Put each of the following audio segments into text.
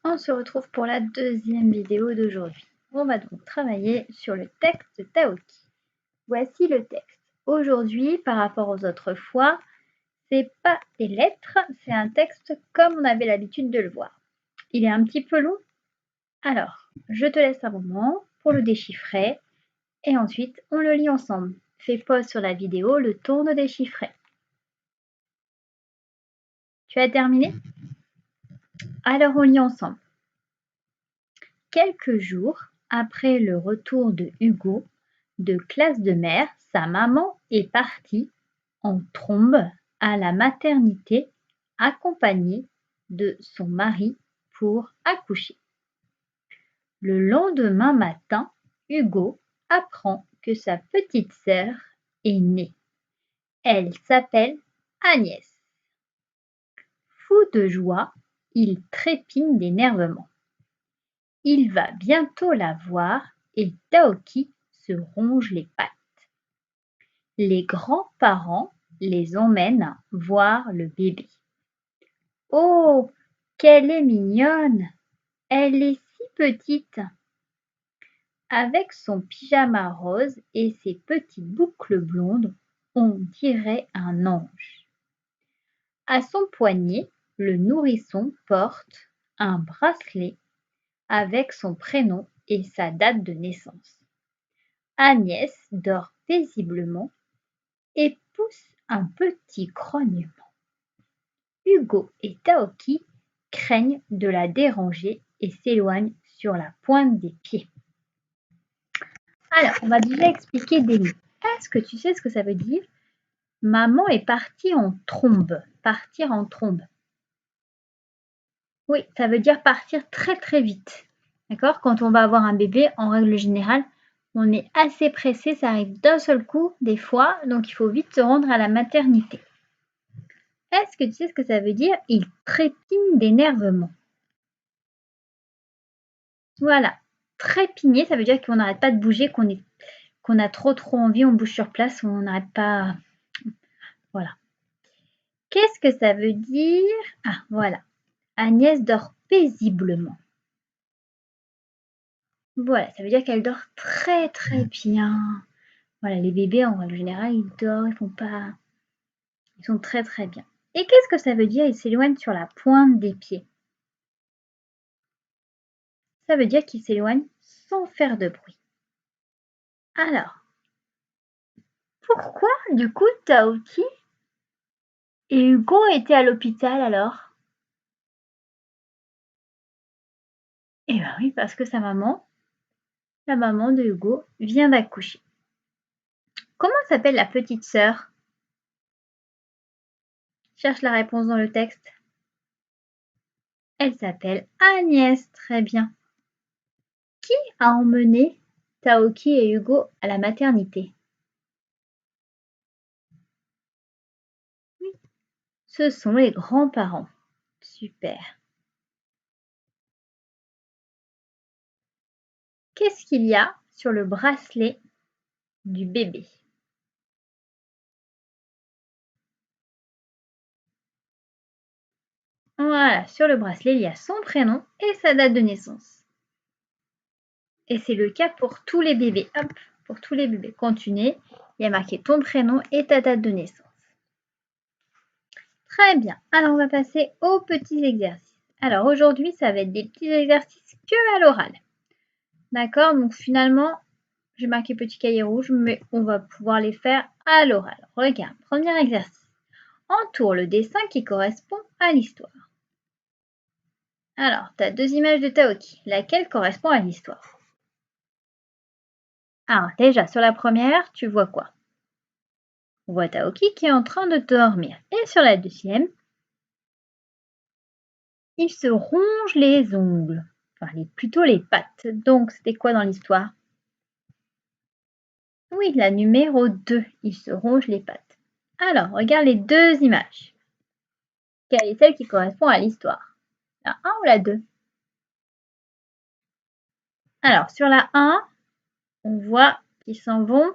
On se retrouve pour la deuxième vidéo d'aujourd'hui. On va donc travailler sur le texte Taoki. Voici le texte. Aujourd'hui, par rapport aux autres fois, c'est pas des lettres, c'est un texte comme on avait l'habitude de le voir. Il est un petit peu long, alors je te laisse un moment pour le déchiffrer et ensuite on le lit ensemble. Fais pause sur la vidéo le temps de déchiffrer. Tu as terminé? Alors on lit ensemble. Quelques jours après le retour de Hugo de classe de mer, sa maman est partie en trombe à la maternité accompagnée de son mari pour accoucher. Le lendemain matin, Hugo apprend que sa petite sœur est née. Elle s'appelle Agnès. Fou de joie, il trépigne d'énervement. Il va bientôt la voir et Taoki se ronge les pattes. Les grands-parents les emmènent voir le bébé. Oh, qu'elle est mignonne! Elle est si petite! Avec son pyjama rose et ses petites boucles blondes, on dirait un ange. À son poignet, le nourrisson porte un bracelet avec son prénom et sa date de naissance. Agnès dort paisiblement et pousse un petit grognement. Hugo et Taoki craignent de la déranger et s'éloignent sur la pointe des pieds. Alors, on va déjà expliquer des mots. Est-ce que tu sais ce que ça veut dire? Maman est partie en trombe. Partir en trombe. Oui, ça veut dire partir très très vite. D'accord? Quand on va avoir un bébé, en règle générale, on est assez pressé, ça arrive d'un seul coup, des fois, donc il faut vite se rendre à la maternité. Est-ce que tu sais ce que ça veut dire? Il trépigne d'énervement. Voilà. Trépigner, ça veut dire qu'on n'arrête pas de bouger, qu'on a trop envie, on bouge sur place, on n'arrête pas. Voilà. Qu'est-ce que ça veut dire? Ah, voilà. Agnès dort paisiblement. Voilà, ça veut dire qu'elle dort très très bien. Voilà, les bébés en règle générale, ils dorment, ils sont très très bien. Et qu'est-ce que ça veut dire? Ils s'éloignent sur la pointe des pieds. Ça veut dire qu'ils s'éloignent sans faire de bruit. Alors, pourquoi du coup Taoki et Hugo étaient à l'hôpital alors? Eh bien oui, parce que sa maman, la maman de Hugo, vient d'accoucher. Comment s'appelle la petite sœur? Cherche la réponse dans le texte. Elle s'appelle Agnès, très bien. Qui a emmené Taoki et Hugo à la maternité? Oui, ce sont les grands-parents. Super. Qu'est-ce qu'il y a sur le bracelet du bébé? Voilà, sur le bracelet, il y a son prénom et sa date de naissance. Et c'est le cas pour tous les bébés. Hop, pour tous les bébés. Quand tu nais, il y a marqué ton prénom et ta date de naissance. Très bien. Alors, on va passer aux petits exercices. Alors, aujourd'hui, ça va être des petits exercices que à l'oral. D'accord? Donc, finalement, j'ai marqué petit cahier rouge, mais on va pouvoir les faire à l'oral. Regarde, premier exercice. Entoure le dessin qui correspond à l'histoire. Alors, tu as deux images de Taoki. Laquelle correspond à l'histoire? Alors, déjà, sur la première, tu vois quoi? On voit Taoki qui est en train de dormir. Et sur la deuxième, il se ronge les ongles. Enfin, plutôt les pattes. Donc, c'était quoi dans l'histoire? Oui, la numéro 2. Il se ronge les pattes. Alors, regarde les deux images. Quelle est celle qui correspond à l'histoire? La 1 ou la 2? Alors, sur la 1, on voit qu'ils s'en vont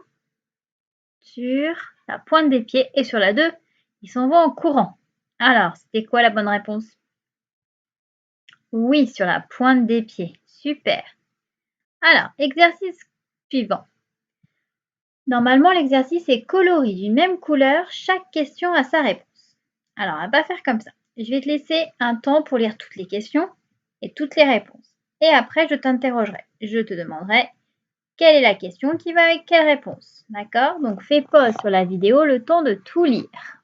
sur la pointe des pieds. Et sur la 2, ils s'en vont en courant. Alors, c'était quoi la bonne réponse? Oui, sur la pointe des pieds. Super. Alors, exercice suivant. Normalement, l'exercice est coloré d'une même couleur. Chaque question a sa réponse. Alors, on va pas faire comme ça. Je vais te laisser un temps pour lire toutes les questions et toutes les réponses. Et après, je t'interrogerai. Je te demanderai quelle est la question qui va avec quelle réponse. D'accord? Donc, fais pause sur la vidéo le temps de tout lire.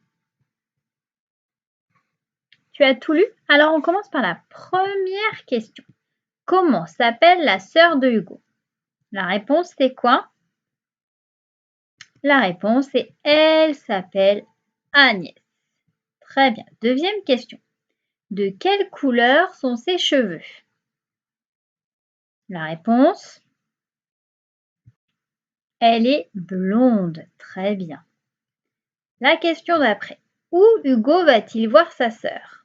Tu as tout lu? Alors, on commence par la première question. Comment s'appelle la sœur de Hugo? La réponse, c'est quoi? La réponse est elle s'appelle Agnès. Très bien. Deuxième question. De quelle couleur sont ses cheveux? La réponse, elle est blonde. Très bien. La question d'après. Où Hugo va-t-il voir sa sœur?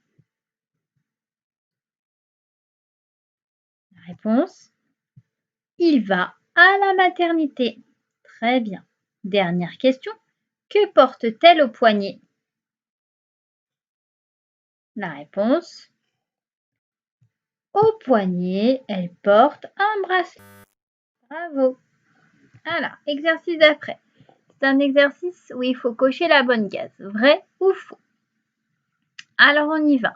La réponse, il va à la maternité. Très bien. Dernière question. Que porte-t-elle au poignet? La réponse, au poignet, elle porte un bracelet. Bravo. Alors, exercice d'après. C'est un exercice où il faut cocher la bonne case. Vrai ou faux? Alors, on y va.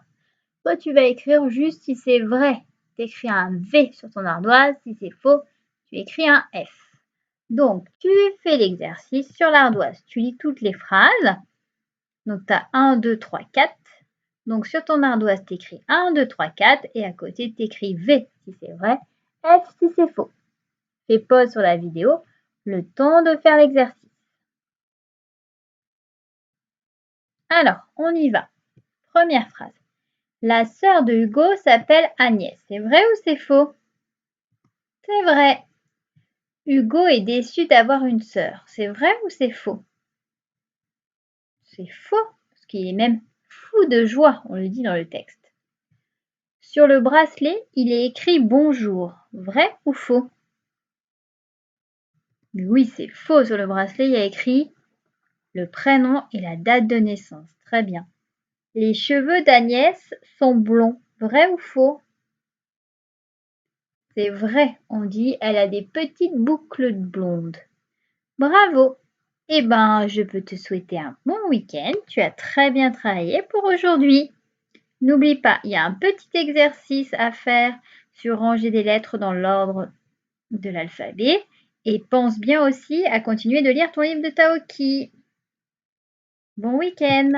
Toi, tu vas écrire juste si c'est vrai. Tu écris un V sur ton ardoise. Si c'est faux, tu écris un F. Donc, tu fais l'exercice sur l'ardoise. Tu lis toutes les phrases. Donc, tu as 1, 2, 3, 4. Donc, sur ton ardoise, tu écris 1, 2, 3, 4. Et à côté, tu écris V si c'est vrai, F si c'est faux. Fais pause sur la vidéo, le temps de faire l'exercice. Alors, on y va. Première phrase. La sœur de Hugo s'appelle Agnès. C'est vrai ou c'est faux? C'est vrai. Hugo est déçu d'avoir une sœur. C'est vrai ou c'est faux? C'est faux, parce qu'il est même fou de joie, on le dit dans le texte. Sur le bracelet, il est écrit bonjour. Vrai ou faux? Oui, c'est faux. Sur le bracelet, il y a écrit le prénom et la date de naissance. Très bien. Les cheveux d'Agnès sont blonds. Vrai ou faux? C'est vrai, on dit elle a des petites boucles blondes. Bravo! Eh ben, je peux te souhaiter un bon week-end. Tu as très bien travaillé pour aujourd'hui. N'oublie pas, il y a un petit exercice à faire sur ranger des lettres dans l'ordre de l'alphabet. Et pense bien aussi à continuer de lire ton livre de Taoki. Bon week-end!